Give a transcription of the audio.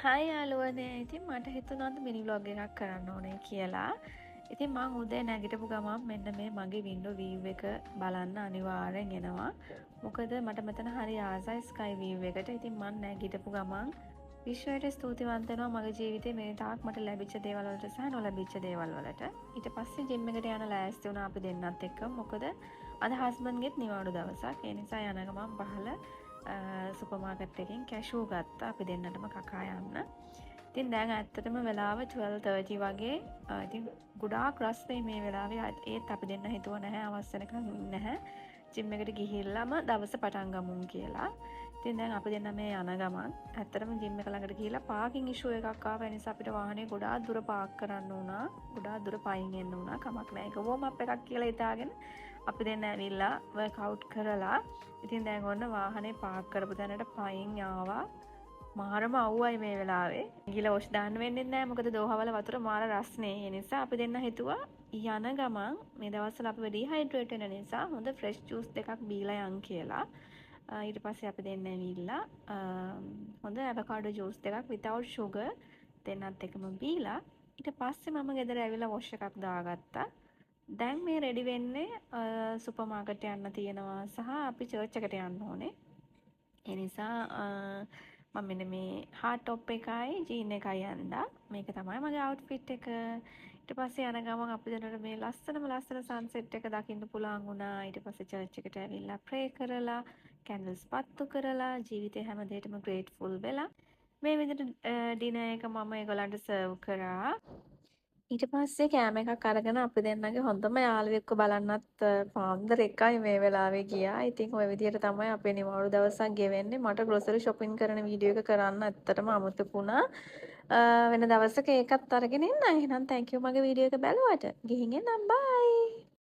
හයි යාළුවනේ. ඉතින් මට හිතුණා මිනි ව්ලොග් එකක් කරන්න ඕනේ කියලා. ඉතින් මං උදේ නැගිටපු ගමන් මෙන්න මේ මගේ වින්ඩෝ වීව් එක බලන්න අනිවාර්යෙන් එනවා. මොකද මට මෙතන හරි ආසයි ස්කයි වීව් එකට. ඉතින් මං නැගිටපු ගමන් විශ්වයට ස්තුතිවන්ත වෙනවා මගේ ජීවිතේ මේ තාක් මට ලැබිච්ච දේවල් වලට සහ නොලැබිච්ච දේවල් වලට. ඊට පස්සේ ජිම් එකට යන ලෑස්ති වුණා අපි දෙන්නත් එක්ක. මොකද අද හස්බන්ඩ්ගෙත් නිවාඩු දවසක්. ඒ නිසා යන ගමන් පහල සුපර්මාකට් එකකින් කැෂූ ගත්තා අපි දෙන්නටම කකා යන්න. ඉතින් දැන් ඇත්තටම වෙලාව 12:30 වගේ. ඉතින් ගොඩාක් රස් වෙයි මේ වෙලාවේ. ඒත් අපි දෙන්න හිතුව නැහැ අවස් වෙනකන් ඉන්න නැහැ. ජිම් එකට ගිහිල්ලාම දවස පටන් ගමුන් කියලා. ඉතින් දැන් අපි දෙන්න මේ යන ගමන් ඇත්තටම ජිම් එක ළඟට ගිහිල්ලා පාකින් ඉෂුව එකක් ආවා. ඒ නිසා අපිට වාහනේ ගොඩාක් දුර පාක් කරන්න වුණා. ගොඩාක් දුර පයින් එන්න වුණා. කමක් නැහැ. ඒක වෝම් අප් එකක් කියලා හිතාගෙන අපි දෙන්න ඇවිල්ලා වර්ක්අවුට් කරලා ඉතින් දැන් ඔන්න වාහනේ පාක් කරපු තැනට පයින් ආවා. මාරම අවුවයි මේ වෙලාවේ. ගිහලා වොෂ් දාන්න වෙන්නේ නැහැ. මොකද දෝහවල වතුර මාර රස්නේ. ඒ නිසා අපි දෙන්න හිතුවා යන ගමන් මේ දවස්වල අපි ඩිහයිඩ්‍රේට් වෙන නිසා හොඳ ෆ්‍රෙෂ් ජූස් දෙකක් බීලා යන් කියලා. ඊට පස්සේ අපි දෙන්න ඇවිල්ලා හොඳ ඇවෝකාඩෝ ජූස් දෙකක් without sugar දෙන්නත් එකම බීලා ඊට පස්සේ මම ගෙදර ඇවිල්ලා වොෂ් එකක් දාගත්තා. දැන් මේ රෙඩි වෙන්නේ සුපර් මාකට් යන්න තියෙනවා සහ අපි චර්ච් එකට යන්න ඕනේ. ඒ නිසා මම මෙන්න මේ හාට් টොප් එකයි ජීන් එකයි ඇඳා. මේක තමයි මගේ අවුට්ෆිට් එක. ඊට පස්සේ යන ගමන් අපි දෙන්නට මේ ලස්සන සන්සෙට් එක දකින්න පුළුවන් වුණා. ඊට පස්සේ චර්ච් එකට ඇවිල්ලා ප්‍රේ කරලා, කැන්ඩල්ස් පත්තු කරලා, ජීවිතේ හැම දෙයකටම ග්‍රේට්ෆුල් වෙලා මේ විදිහට ඩිනර් එක මම ඒගොල්ලන්ට සර්ව් කරා. ඊට පස්සේ කෑම එකක් අරගෙන අපි දෙන්නගේ හොඳම යාළුවෙක්ව බලන්නත් පාන්දර 1යි මේ වෙලාවේ ගියා. ඉතින් ওই විදිහට තමයි අපේ නිවාඩු දවසක් ගෙවෙන්නේ. මට ග්‍රොසරි shopping කරන වීඩියෝ එක කරන්න ඇත්තටම අමතක වුණා. වෙන දවසක ඒකත් අරගෙන එන්න. එහෙනම් thank you මගේ වීඩියෝ එක බැලුවට. ගිහින් එන්නම් bye.